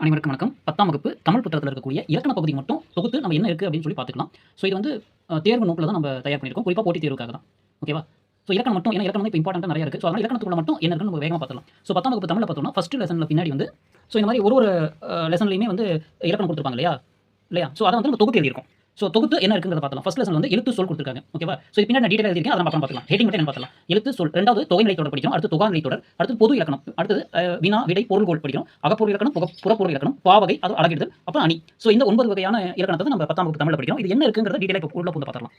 அனைவருக்கும் வணக்கம். 10ஆம் வகுப்பு தமிழ் புத்தகத்துல இருக்கக்கூடிய இலக்கண பகுதி மட்டும் தொகுத்து நம்ம என்ன இருக்கு அப்படின்னு சொல்லி பார்த்துக்கலாம். ஸோ இது வந்து தேர்வு நோக்குல தான் நம்ம தயார் பண்ணியிருக்கோம். குறிப்பா போட்டித் தேர்வுக்காக தான். ஓகேவா? ஸோ இலக்கணம் மட்டும் ஏன்னா இலக்கணம் வந்து இப்போ இம்பார்ட்டன்ட்டா நிறைய இருக்கு. ஸோ அதனால இலக்கணத்துக்குள்ள மட்டும் என்ன இருக்குன்னு நம்ம வேகமா பார்த்துடலாம். ஸோ 10ஆம் வகுப்பு தமிழ்ல பார்த்தோம்னா ஃபர்ஸ்ட் லெசன்ல பின்னாடி வந்து ஸோ இந்த மாதிரி ஒரு லெசன்லயுமே வந்து இலக்கணம் கொடுத்துருப்பாங்க இல்லையா? இல்லையா? ஸோ அத வந்து நம்ம தொகுத்து எழுதியிருக்கோம். ஸோ தொகுத்து என்ன இருக்குங்கிறத பார்த்தலாம். ஃபர்ஸ்ட் லெசன்ல வந்து எழுத்து சொல் கொடுத்துருக்காங்க. ஓகேவா? ஸோ இது பின்னாடி நான் டீடைலா எழுதியிருக்கேன். அத நம்ம அப்புறம் பார்த்துக்கலாம். ஹெட்டிங் மட்டும் என்னன்னு பார்த்துக்கலாம். எழுத்து சொல். 2வது தொகைநிலை தொடர் படிக்கிறோம். அடுத்து தொகாநிலை தொடர். அடுத்து பொது இலக்கணம். அடுத்தது வினா, விடை, பொருள்கோள் படிக்கிறோம். அகப்பொருள் இலக்கணம், புறப்பொருள் இலக்கணம், பாவகை, அது அலகிடுதல், அப்புறம் அணி. ஸோ இந்த 9 வகையான இலக்கணத்தை நம்ம 10ஆம் வகுப்பு தமிழ்ல படிக்கிறோம். இது என்ன இருக்குங்கிறத டீடைலா இப்போ உள்ள போட்டு பார்த்துடலாம்.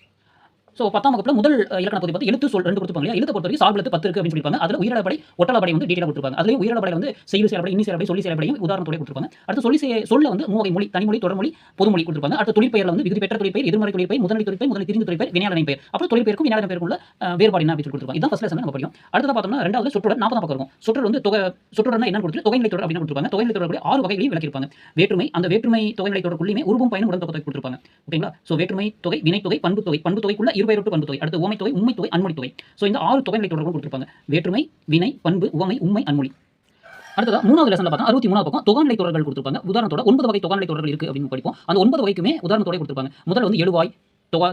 ஸோ 10ஆம் வகுப்புல முதல் இலக்கண பகுதி பார்த்து எழுத்து சொல் 2 கொடுத்துருப்பாங்க இல்லையா? எழுத்த பொறுத்தவரைக்கும் சார்பெழுத்து 10 இருக்கு அப்படின்னு சொல்லியிருப்பாங்க. அதுல உயிரடப்படை, ஒட்டளபடை வந்து டீடைலா கொடுத்துருப்பாங்க. அதுலயும் உயிரடப்படை வந்து செய்யுள் செயல்படை, இன்னி செயல்படை, சொல்லி செயல்படையும் உதாரணத்தோட கொடுத்துருப்பாங்க. அடுத்து சொல்ல வந்து மூவகை மொழி, தனிமொழி, தொடர்மொழி, பொதுமொழி கொடுத்துருப்பாங்க. அடுத்து தொழிற்பெயர்ல வந்து விகுதி பெற்ற தொழிற்பெயர், எதிர்மறை தொழிற்பெயர், முதன்மை தொழிற்பெயர், முதன்மை திரிந்து தொழிற்பெயர், வினையாளனை பெயர். அப்புறம் தொழிற்பெயருக்கும் வினையாளனை பெயருக்கும் உள்ள வேறுபாடு என்ன அப்படின்னு சொல்லி கொடுத்துருப்பாங்க. இதான் ஃபர்ஸ்ட் லெசன்ல நம்ம படிக்கும். அடுத்ததா பார்த்தோம்னா 2வது சொற்றொடர் 40ஆம் பக்கம் இருக்கும். சொற்றொடர் வந்து சொற்றொடர்னா என்னன்னு கொடுத்து தொகைநிலை தொடர் அப்படின்னு கொடுத்துருப்பாங்க. தொகைநிலை தொடர் 6 வகைகளையும் விளக்கியிருப்பாங்க. வேற்றுமை, அந்த வேற்றுமை தொகைநிலை தொடருக்குள்ளேயுமே உருவும் பயனும் உடன் தொகை கொடுத்துருப்பாங்க. ஓகேங்களா? ஸோ வேற்றுமை தொகை, வினை தொகை, பண்பு தொகை, பண்பு தொகைக்குள்ள இருபெயரொட்டு பண்பு தொகை, அடுத்து உவமை தொகை, உண்மை தொகை, அன்மொழி தொகை. ஸோ இந்த 6 தொகைநிலை தொடர்களும் கொடுத்துருப்பாங்க. வேற்றுமை, வினை, பண்பு, உவமை, உண்மை, அன்மொழி. அடுத்ததா 3வது லெசன்ல பார்த்தா 63ஆம் பக்கம் தொகாநிலை தொடர்கள் கொடுத்துருப்பாங்க. உதாரணத்தோட 9 வகை தொகாநிலை தொடர்கள் இருக்கு அப்படின்னு படிப்போம். அந்த 9 வகைக்குமே உதாரணத்தோட கொடுத்துருப்பாங்க. முதல்ல வந்து எழுவாய்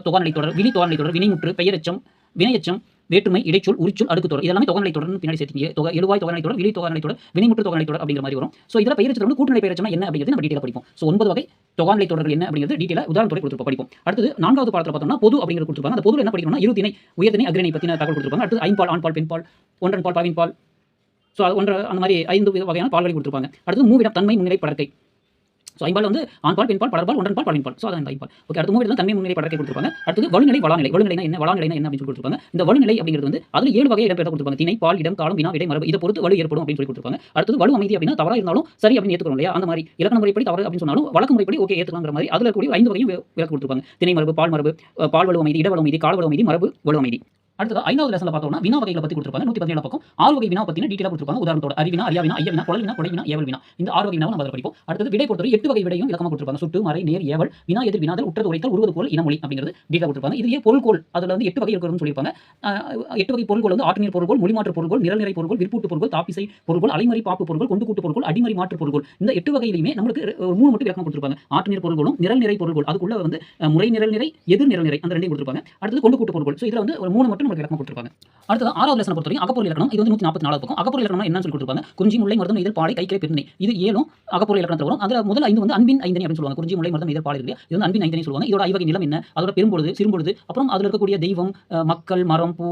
தொகாநிலை தொடர், விழி தொகாநிலை தொடர், வினைமுற்று, பெயரெச்சம், வினையெச்சம், வேற்றுமை, இடைச்சொல், உரிச்சொல், அடுக்கு தொடர். இதெல்லாம் தொகைநிலை தொடர்னு பின்னாடி சேர்த்தீங்க. எழுவாய் தொகைநிலை தொடர், விழி தொகைநிலை தொடர், வினைமுற்று தொகைநிலை தொடர் அப்படிங்கிற மாதிரி வரும். ஸோ இதுல பெயரெச்சம் வந்து கூட்டுநிலை பெயரெச்சம்னா என்ன அப்படிங்கிறது நம்ம டீடைலா படிப்போம். ஸோ 9 வகை தொகாநிலை தொடர்கள் என்ன அப்படிங்கிறது டீடைலா உதாரணத்தோட கொடுத்துருப்போம் படிப்போம். அடுத்து 4வது பாடத்துல பார்த்தோம்னா பொது அப்படிங்கிறது கொடுத்துருப்பாங்க. அந்த பொதுல என்ன படிக்கணும்னா இருதிணை, உயர்திணை, அக்ரிணை பத்தின தகவல் கொடுத்துருப்பாங்க. அடுத்து ஐம்பால், ஆண்பால், பெண்பால், ஒன்றன் பால், பாவின் பால். ஸோ அது அந்த மாதிரி 5 வகையான பால்களை கொடுத்துருப்பாங்க. அடுத்து மூவிடம், தன்மை, முன்னிலை, படர்க்கை. ஸோ ஐம்பால் வந்து ஆண்பால், பெண்பால், படர்பால், ஒன்றன் பால், பாவின் பால். ஸோ அதான் ஐம்பால். ஓகே. அடுத்து மூவிடம் தன்மை, முன்னிலை, படர்க்கை கொடுத்துருப்பாங்க. அடுத்து வலுநிலை, வளாநிலை. வலுநிலைனா என்ன, வளாநிலைனா என்ன அப்படின்னு சொல்லி கொடுத்துருப்பாங்க. இந்த வலுநிலை அப்படிங்கிறது வந்து அதுல 7 வகை இடம்பெயர்த்த கொடுத்துருப்பாங்க. திணை, பால், இடம், காலம், வினா, விடை, மரபு. இதை பொறுத்து வலு ஏற்படும் அப்படின்னு சொல்லி கொடுத்துருப்பாங்க. அடுத்து வலு அமைதி அப்படின்னா தவறா இருந்தாலும் சரி அப்படின்னு ஏற்றுக்கணும் இல்லையா? அந்த மாதிரி இலக்கண முறைப்படி தவறு அப்படின்னு சொன்னாலும் வழக்கு முறைப்படி ஓகே ஏற்றுக்கலாங்கிற மாதிரி அதுல கூடிய 5 வகையும் விளக்கு கொடுத்துருப்பாங்க. திணை மரபு, பால் மரபு, பால் வலு அமைதி, இட வலு அமைதி, கால வலு அமைதி, மரபு வலு அமைதி. அடுத்தது 5வது லெசன்ல பார்த்தோம்னா வினா வகைகளை பத்தி கொடுத்துருப்பாங்க. 117 பக்கம் 6 வகை வினா பத்தின டீடைலா கொடுத்துருப்பாங்க. உதாரணத்தோட அறிவினா, அறியா வினா, ஐய வினா, குழல் வினா, கொடை வினா, ஏவல் வினா. இந்த 6 வகை வினாவை நம்ம அதில் படிப்போம். அடுத்தது விடை பொறுத்தவரை 8 வகை விடையும் விளக்கமா கொடுத்துருப்பாங்க. சுட்டு, மறை, நேர், ஏவல், வினா, எதிர், வினாதல், உற்றது, உரைத்தல், உருவது கோல், இனமொழி அப்படிங்கிறது டீடைலா கொடுத்துருப்பாங்க. இதுலயே பொருள்கோள் அதுல வந்து 8 வகை இருக்குன்னு சொல்லியிருப்பாங்க. 8 வகை பொருள்கோள் வந்து ஆற்றுநீர் பொருள்கோள், மொழிமாற்று பொருள்கோள், நிரல்நிறை பொருள்கோள், விற்பூட்டு பொருள்கோள், தாப்பிசை பொருள்கோள், அலைமறி பாப்பு பொருள்கோள், கொண்டு கூட்டு பொருள்கோள், அடிமறி மாற்று பொருள்கோள். இந்த 8 வகையிலுமே நம்மளுக்கு 3 மட்டும் விளக்கம் கொடுத்துருப்பாங்க. ஆற்றுநீர் பொருள்கோளும், நிரல்நிறை பொருள்கோள் அதுக்குள்ள வந்து முறை நிரல்நிறை, எதிர் நிரல்நிறை அந்த 2 கொடுத்துருப்பாங்க. அடுத்து கொண்டு கூட்டு பொருள்கோள். ஸோ இதுல வந்து ஒரு 3 மட்டும் நமக்கு விளக்கம் கொடுத்துருப்பாங்க. அடுத்தது 6வது லெசனை பொறுத்தவரைக்கும் அகப்பொருள் இலக்கணம். இது வந்து 144 பக்கம். அகப்பொருள் இலக்கணம் என்னன்னு சொல்லி கொடுத்துருப்பாங்க. குறிஞ்சி, முல்லை, மருதம், இதழ், பாலை, கைக்கிளை, பெருந்திணை. இது 7ம் அகப்பொருள் இலக்கணத்துல வரும். அதுல முதல் 5 வந்து அன்பின் ஐந்திணை அப்படின்னு சொல்லுவாங்க. குறிஞ்சி, முல்லை, மருதம், இதழ், பாலை இருக்கு. இது வந்து அன்பின் ஐந்திணை சொல்லுவாங்க. இதோட ஐவகை நிலம் என்ன, அதோட பெரும்பொழுது, சிறும்பொழுது, அப்புறம் அதுல இருக்கக்கூடிய தெய்வம், மக்கள், மரம், பூ,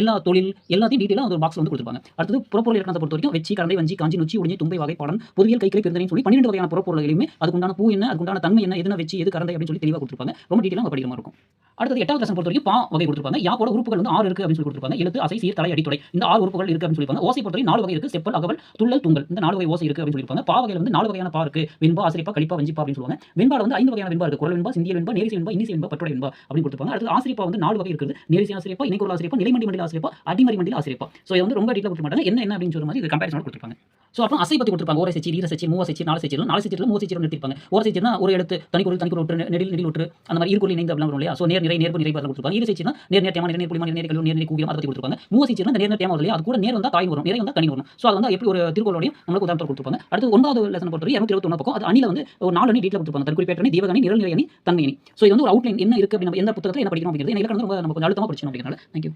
எல்லா தொழில் எல்லாத்தையும் டீடைலா அந்த பாக்ஸ்ல வந்து கொடுத்துருப்பாங்க. அடுத்தது புறப்பொருள் இலக்கணத்தை பொறுத்தவரைக்கும் வெச்சி, கரந்தை, வஞ்சி, காஞ்சி, நொச்சி, உடிஞ்சி, தும்பை, வகை, பாலன், பொதுவியல், கைக்கிளை, பெருந்திணை சொல்லி 12 வகையான புறப்பொருள்களையுமே அதுக்குண்டான பூ என்ன, அதுக்குண்டான தன்மை என்ன, எதுனா வெச்சி, எது கரந்தை அப்படின்னு சொல்லி தெளிவா கொடுத்துருப்பாங்க. ரொம்ப டீடைலா நம்ம படிக்கிற மாதிரி இருக்கும். அடுத்தது 8வது லெசன் பொறுத்தவரைக்கும் பா வகை கொடுத்துருப்பாங்க. யாப்போட உறுப்புகள் வந்து 6 இருக்கு அப்படின்னு சொல்லி கொடுத்துருப்பாங்க. எழுத்து, அசை, சீர், தலை, அடித்துடை. இந்த 6 உறுப்புகள் இருக்கு அப்படின்னு சொல்லிருப்பாங்க. ஓசை பொறுத்தவரை 4 வகை இருக்கு. செப்பல், அகவல், துள்ளல், துங்கல். இந்த 4 வகை ஓசை இருக்கு அப்படின்னு சொல்லிருப்பாங்க. பா வகையில வந்து 4 வகையான பா இருக்கு. வெண்பா, ஆசிரியப்பா, கலிப்பா, வஞ்சிப்பா அப்படின்னு சொல்லுவாங்க. வெண்பால வந்து 5 வகையான வெண்பா இருக்கு. குரல் வெண்பா, சிந்தியல் வெண்பா, நேரிசை வெண்பா, இன்னிசை வெண்பா, பட்டுடை வெண்பா அப்படின்னு கொடுத்துருப்பாங்க. அடுத்து ஆசிரியப்பா வந்து 4 வகை இருக்குது. நேரிசை ஆசிரியப்பா, இணைக்குரல் ஆசிரியப்பா, நிலைமண்டி மண்டில ஆசிரியப்பா, அடிமறி மண்டில ஆசிரியப்பா. சோ இது வந்து ரொம்ப டீடைலா கொடுக்க மாட்டாங்க. என்ன அப்படின்னு சொல்ற மாதிரி இது கம்பேரிசனோட கொடுத்துருப்பாங்க. சோ அப்புறம் அசை பத்தி கொடுத்துருப்பாங்க. ஓரை செச்சி, ஈர செச்சி, மூவ செச்சி, 4 செச்சி, 4 செச்சில 3 செச்சி நிறுத்திருப்பாங்க. ஓரை செச்சினா ஒரு எழுத்து தனிக்குறள், தனிக்குறள் ஒற்று, நெடில் ஒற்று அந்த மாதிரி ஈர்க்குறள் இணைந்து அப்படிலாம் வரும் இல்லையா? சோ நேர், நிறை, நேர்ப்பு, நிறை பதில் கொடுத்துருப்பாங்க. ஈர செச்சினா நேர், நேர் தேமா, நேர் புளிமா, நேர் கழிவு, நேர் கூவியம் அதை பத்தி கொடுத்துருப்பாங்க. மூவ செச்சினா நேர், நேர் தேமா வருது இல்லையா? அது கூட நேர் வந்தா தாய் வரும், நிறை வந்தா கனி வரும். சோ அது வந்து எப்படி ஒரு திருக்குறளோடையும் நமக்கு உதாரணத்தோட கொடுத்துருப்பாங்க. அடுத்து 9வது லெசன் பொறுத்தவரை 221 பக்கம். அது அணில வந்து ஒரு 4 அணி டீடைலா கொடுத்துருப்பாங்க. தற்குறிப்பேற்ற அணி, தீவக அணி, நிரல் நிறை அணி, தன்மை அணி. சோ இது வந்து ஒரு அவுட்லைன் என்ன இருக்கு அப்படி நம்ம எந்த புத்தகத்துல என்ன படிக்கணும் அப்படிங்கிறது இலக்கணம் ரொம்ப நமக்கு கொஞ்சம் அழுத்தமா படிச்சோம் அப்படிங்கிறனால. தேங்க்யூ.